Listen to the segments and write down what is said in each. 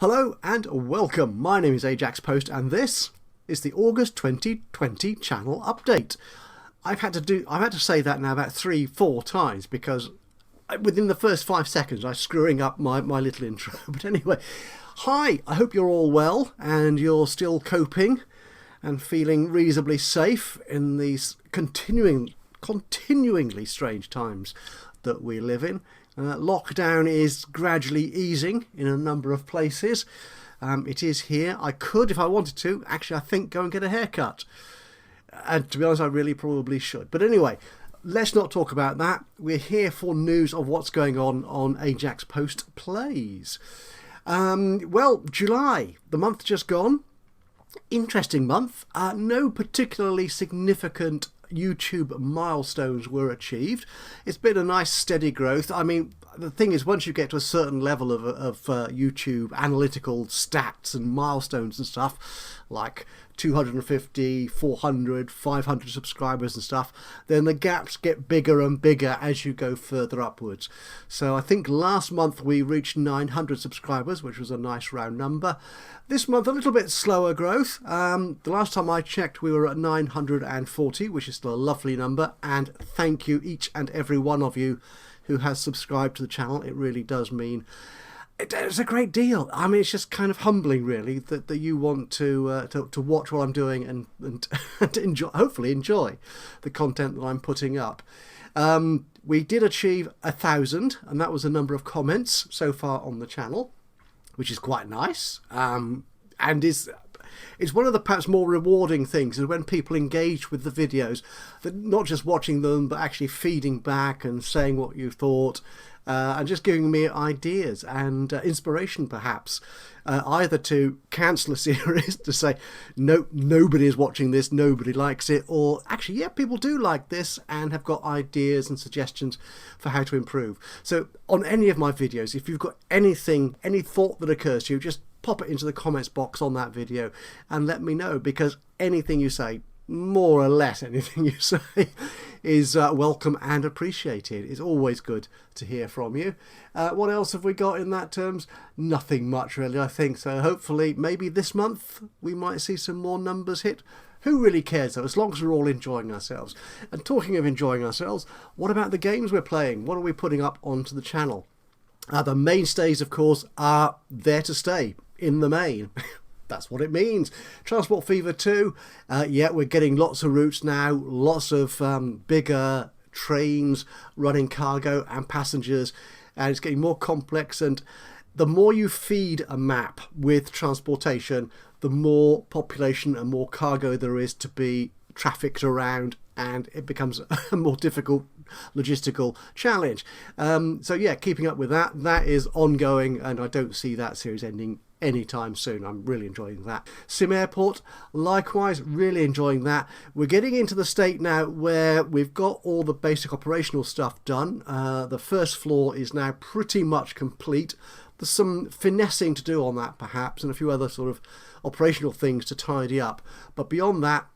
Hello and welcome. My name is Ajaxpost and this is the August 2020 channel update. I've had to say that now about 3-4 times because within the first 5 seconds I'm screwing up my little intro. But anyway, hi, I hope you're all well and you're still coping and feeling reasonably safe in these continuingly strange times that we live in. Lockdown is gradually easing in a number of places. It is here. I could, if I wanted to, actually I think go and get a haircut. And to be honest, I really probably should. But anyway, let's not talk about that. We're here for news of what's going on Ajaxpost Plays. Well, July, the month just gone. Interesting month. No particularly significant YouTube milestones were achieved. It's been a nice steady growth. I mean, the thing is, once you get to a certain level of YouTube analytical stats and milestones and stuff, like 250, 400, 500 subscribers and stuff, then the gaps get bigger and bigger as you go further upwards. So I think last month we reached 900 subscribers, which was a nice round number. This month a little bit slower growth. The last time I checked we were at 940, which is still a lovely number, and thank you each and every one of you who has subscribed to the channel. It really does mean it's a great deal. I mean, it's just kind of humbling, really, that you want to watch what I'm doing and to enjoy, hopefully enjoy the content that I'm putting up. We did achieve 1,000, and that was the number of comments so far on the channel, which is quite nice, and it's one of the perhaps more rewarding things is when people engage with the videos, that not just watching them but actually feeding back and saying what you thought, and just giving me ideas and inspiration perhaps, either to cancel a series, to say no, nobody is watching this, nobody likes it, or actually yeah, people do like this and have got ideas and suggestions for how to improve. So on any of my videos, if you've got anything, any thought that occurs to you, just pop it into the comments box on that video and let me know, because anything you say, more or less anything you say, is welcome and appreciated. It's always good to hear from you. What else have we got in that terms? Nothing much really, I think. So hopefully maybe this month we might see some more numbers hit. Who really cares though, as long as we're all enjoying ourselves. And talking of enjoying ourselves, what about the games we're playing? What are we putting up onto the channel? The mainstays, of course, are there to stay in the main. That's what it means. Transport Fever 2, yeah, we're getting lots of routes now, lots of bigger trains running cargo and passengers, and it's getting more complex, and the more you feed a map with transportation, the more population and more cargo there is to be trafficked around, and it becomes a more difficult logistical challenge. So yeah, keeping up with that is ongoing, and I don't see that series ending anytime soon. I'm really enjoying that. Sim Airport, likewise, really enjoying that. We're getting into the state now where we've got all the basic operational stuff done. The first floor is now pretty much complete. There's some finessing to do on that perhaps, and a few other sort of operational things to tidy up, but beyond that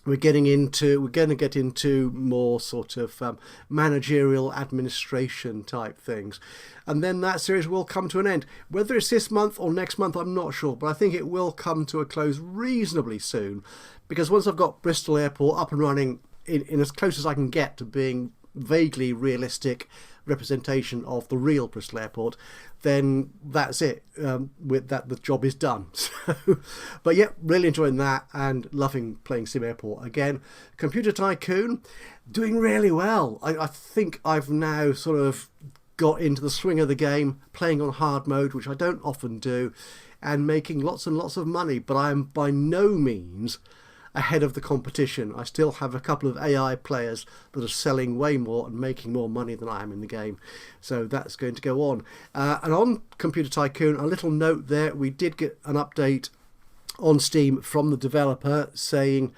we're going to get into more sort of managerial administration type things, and then that series will come to an end. Whether it's this month or next month I'm not sure, but I think it will come to a close reasonably soon, because once I've got Bristol Airport up and running in as close as I can get to being vaguely realistic representation of the real Bristol Airport, then that's it. With that, the job is done. So, but yeah, really enjoying that and loving playing Sim Airport again. Computer Tycoon, doing really well. I think I've now sort of got into the swing of the game, playing on hard mode, which I don't often do, and making lots and lots of money, but I am by no means ahead of the competition. I still have a couple of AI players that are selling way more and making more money than I am in the game, so that's going to go on. And on Computer Tycoon, a little note there, we did get an update on Steam from the developer saying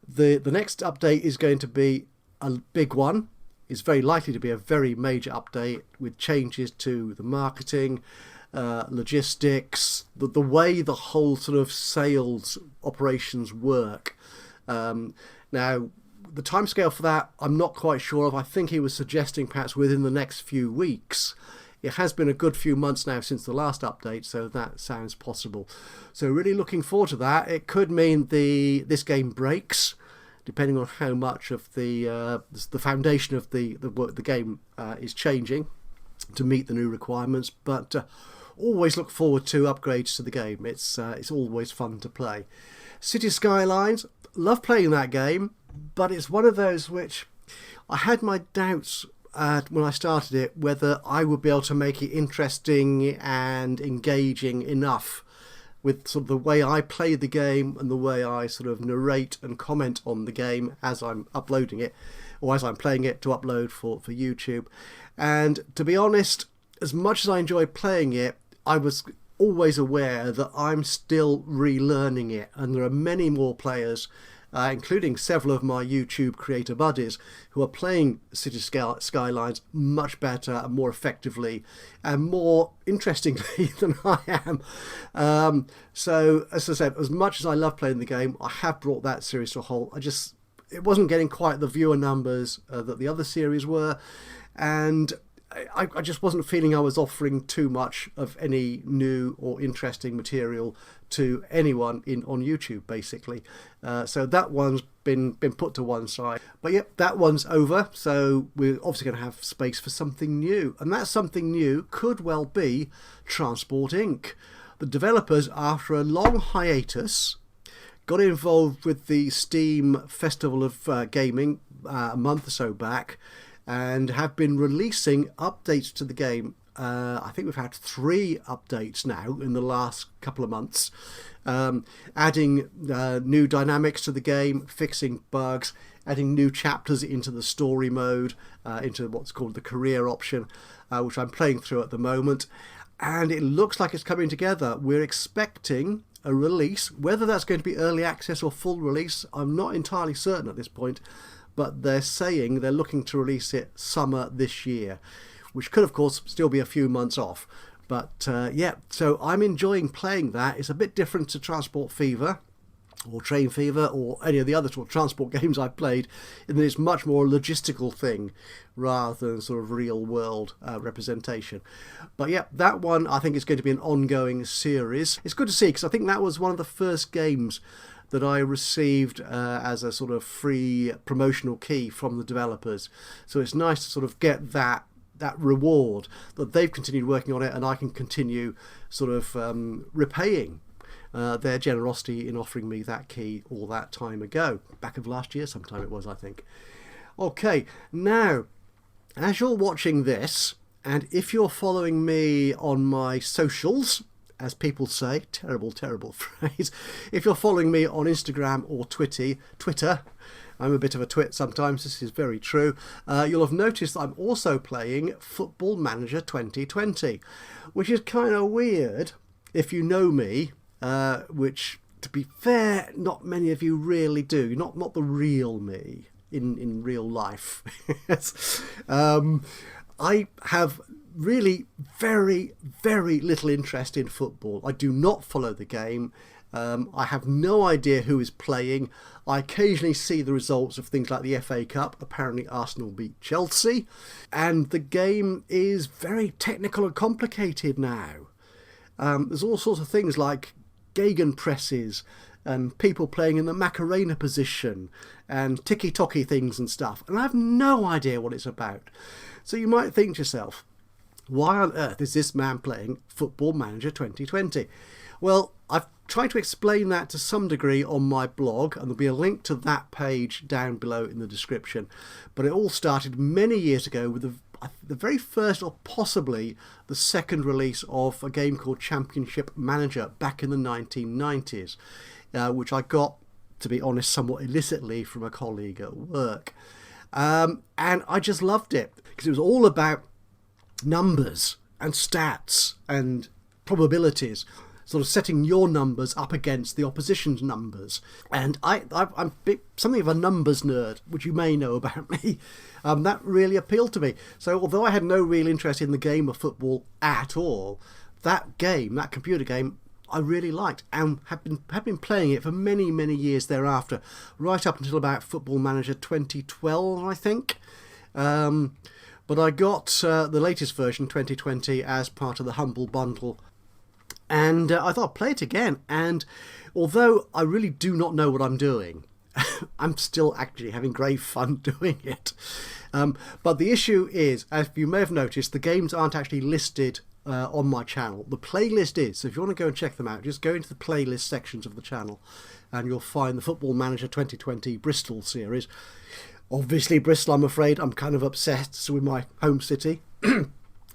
the next update is going to be a big one. It's very likely to be a very major update with changes to the marketing, logistics, the way the whole sort of sales operations work. Now, the timescale for that I'm not quite sure of. I think he was suggesting perhaps within the next few weeks it has been a good few months now since the last update, so that sounds possible. So really looking forward to that. It could mean this game breaks, depending on how much of the foundation of the game is changing to meet the new requirements. But always look forward to upgrades to the game. It's always fun to play. City Skylines, love playing that game, but it's one of those which I had my doubts when I started it, whether I would be able to make it interesting and engaging enough with sort of the way I play the game and the way I sort of narrate and comment on the game as I'm uploading it, or as I'm playing it to upload for YouTube. And to be honest, as much as I enjoy playing it, I was always aware that I'm still relearning it, and there are many more players, including several of my YouTube creator buddies, who are playing City Skylines much better and more effectively and more interestingly than I am. So, as I said, as much as I love playing the game, I have brought that series to a halt. It wasn't getting quite the viewer numbers that the other series were, and I just wasn't feeling I was offering too much of any new or interesting material to anyone on YouTube, basically. So that one's been put to one side. But yep, that one's over, so we're obviously going to have space for something new. And that something new could well be Transport Inc. The developers, after a long hiatus, got involved with the Steam Festival of Gaming a month or so back, and have been releasing updates to the game. I think we've had 3 updates now in the last couple of months, adding new dynamics to the game, fixing bugs, adding new chapters into the story mode, into what's called the career option, which I'm playing through at the moment. And it looks like it's coming together. We're expecting a release. Whether that's going to be early access or full release, I'm not entirely certain at this point. But they're saying they're looking to release it summer this year, which could, of course, still be a few months off. But yeah, so I'm enjoying playing that. It's a bit different to Transport Fever or Train Fever or any of the other sort of transport games I've played, in that it's much more a logistical thing rather than sort of real world representation. But yeah, that one I think is going to be an ongoing series. It's good to see, because I think that was one of the first games that I received as a sort of free promotional key from the developers. So it's nice to sort of get that reward that they've continued working on it, and I can continue sort of repaying their generosity in offering me that key all that time ago. Back of last year sometime it was, I think. Okay, now, as you're watching this, and if you're following me on my socials, as people say, terrible phrase, if you're following me on Instagram or Twitter, I'm a bit of a twit sometimes, this is very true, you'll have noticed that I'm also playing Football Manager 2020, which is kind of weird if you know me, which, to be fair, not many of you really do, not the real me in real life. I have really very little interest in football. I do not follow the game. I have no idea who is playing. I occasionally see the results of things like the FA Cup. Apparently Arsenal beat Chelsea, and the game is very technical and complicated now. There's all sorts of things like gegenpresses and people playing in the Macarena position and ticky-tocky things and stuff, and I have no idea what it's about. So you might think to yourself, why on earth is this man playing Football Manager 2020? Well, I've tried to explain that to some degree on my blog, and there'll be a link to that page down below in the description. But it all started many years ago with the very first, or possibly the second, release of a game called Championship Manager back in the 1990s, which I got, to be honest, somewhat illicitly from a colleague at work. And I just loved it, because it was all about numbers and stats and probabilities, sort of setting your numbers up against the opposition's numbers. And I'm something of a numbers nerd, which you may know about me. That really appealed to me. So although I had no real interest in the game of football at all, that computer game, I really liked, and have been playing it for many years thereafter, right up until about Football Manager 2012, I think. But I got the latest version, 2020, as part of the Humble Bundle. And I thought I'd play it again. And although I really do not know what I'm doing, I'm still actually having great fun doing it. But the issue is, as you may have noticed, the games aren't actually listed on my channel. The playlist is, so if you want to go and check them out, just go into the playlist sections of the channel and you'll find the Football Manager 2020 Bristol series. Obviously Bristol, I'm afraid, I'm kind of obsessed with my home city.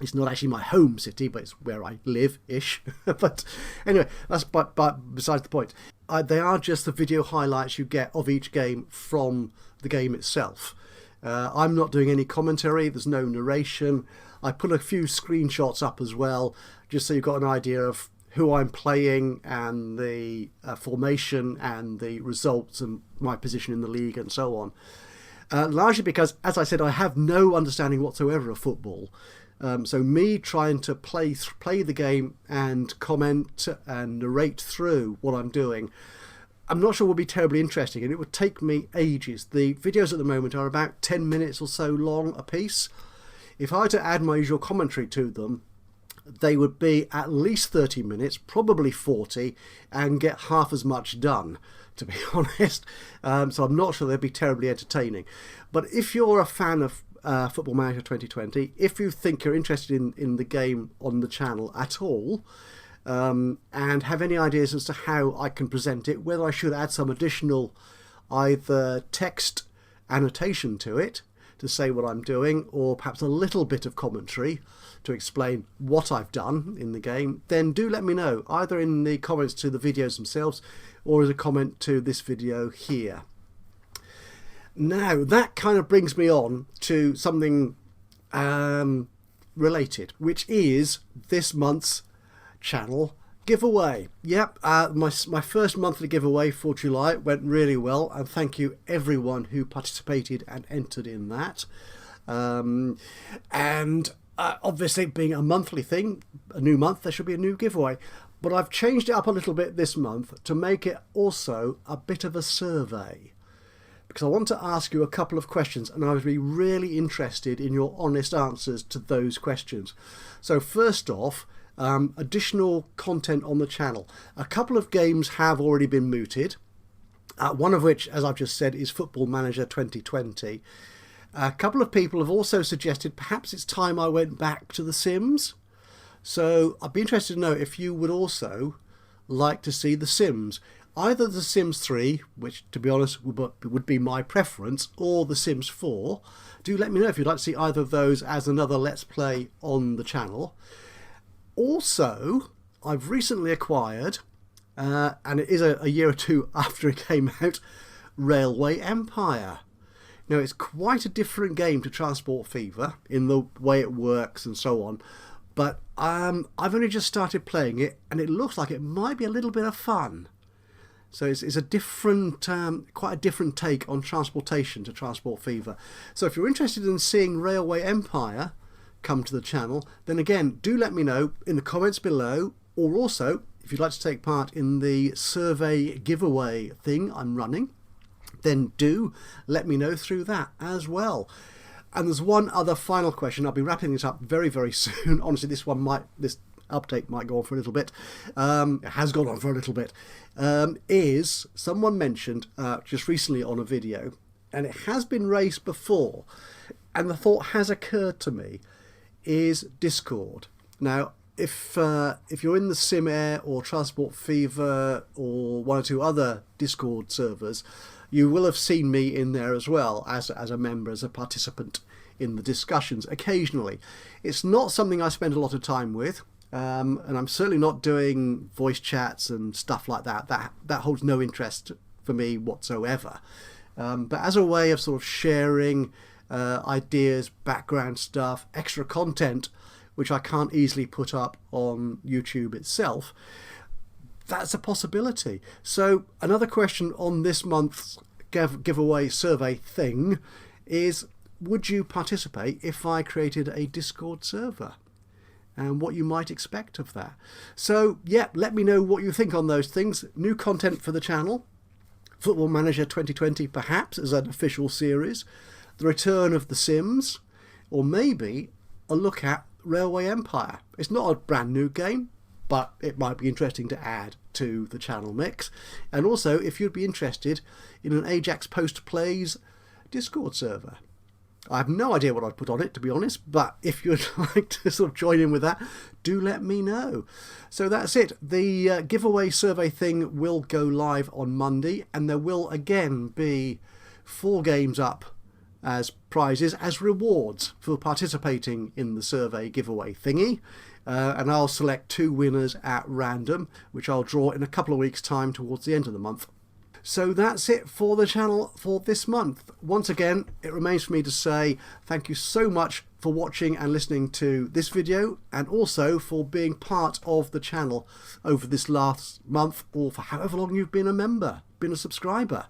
It's not actually my home city, but it's where I live-ish. But anyway, that's but besides the point. They are just the video highlights you get of each game from the game itself. I'm not doing any commentary, there's no narration. I put a few screenshots up as well, just so you've got an idea of who I'm playing and the formation and the results and my position in the league and so on. Largely because, as I said, I have no understanding whatsoever of football. So me trying to play the game and comment and narrate through what I'm doing, I'm not sure would be terribly interesting, and it would take me ages. The videos at the moment are about 10 minutes or so long a piece. If I were to add my usual commentary to them, they would be at least 30 minutes, probably 40, and get half as much done, to be honest. So I'm not sure they'd be terribly entertaining. But if you're a fan of Football Manager 2020, if you think you're interested in the game on the channel at all, and have any ideas as to how I can present it, whether I should add some additional either text annotation to it to say what I'm doing, or perhaps a little bit of commentary to explain what I've done in the game, then do let me know, either in the comments to the videos themselves or as a comment to this video here. Now, that kind of brings me on to something related, which is this month's channel giveaway. Yep, my first monthly giveaway for July went really well, and thank you everyone who participated and entered in that. Obviously, being a monthly thing, a new month, there should be a new giveaway. But I've changed it up a little bit this month to make it also a bit of a survey, because I want to ask you a couple of questions, and I would be really interested in your honest answers to those questions. So first off, additional content on the channel. A couple of games have already been mooted, one of which, as I've just said, is Football Manager 2020. A couple of people have also suggested perhaps it's time I went back to The Sims. So I'd be interested to know if you would also like to see The Sims. Either The Sims 3, which to be honest would be my preference, or The Sims 4. Do let me know if you'd like to see either of those as another Let's Play on the channel. Also, I've recently acquired, and it is a year or two after it came out, Railway Empire. Now, it's quite a different game to Transport Fever in the way it works and so on, but I've only just started playing it, and it looks like it might be a little bit of fun. So it's a different, quite a different take on transportation to Transport Fever. So if you're interested in seeing Railway Empire come to the channel, then again, do let me know in the comments below, or also if you'd like to take part in the survey giveaway thing I'm running, then do let me know through that as well. And there's one other final question. I'll be wrapping this up very, very soon. Honestly, this update might go on for a little bit. It has gone on for a little bit. Is someone mentioned just recently on a video, and it has been raised before, and the thought has occurred to me, is Discord. Now, if you're in the Sim Air or Transport Fever or one or two other Discord servers, you will have seen me in there as well as a member, as a participant in the discussions occasionally. It's not something I spend a lot of time with, and I'm certainly not doing voice chats and stuff like that. That holds no interest for me whatsoever. But as a way of sort of sharing ideas, background stuff, extra content, which I can't easily put up on YouTube itself, that's a possibility. So another question on this month's giveaway survey thing is, would you participate if I created a Discord server? And what you might expect of that. So yeah, let me know what you think on those things. New content for the channel, Football Manager 2020 perhaps as an official series, the return of The Sims, or maybe a look at Railway Empire. It's not a brand new game, but it might be interesting to add to the channel mix. And also, if you'd be interested in an Ajaxpost Plays Discord server. I have no idea what I'd put on it, to be honest, but if you'd like to sort of join in with that, do let me know. So that's it. The giveaway survey thing will go live on Monday, and there will again be 4 games up as prizes, as rewards for participating in the survey giveaway thingy. And I'll select 2 winners at random, which I'll draw in a couple of weeks' time towards the end of the month. So that's it for the channel for this month. Once again, it remains for me to say thank you so much for watching and listening to this video, and also for being part of the channel over this last month, or for however long you've been a member, been a subscriber.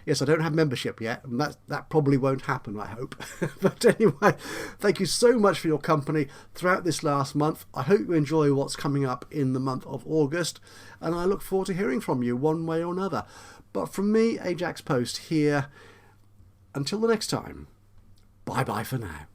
Yes, I don't have membership yet, and that probably won't happen, I hope. But anyway, thank you so much for your company throughout this last month. I hope you enjoy what's coming up in the month of August, and I look forward to hearing from you one way or another. But from me, Ajaxpost here, until the next time, bye-bye for now.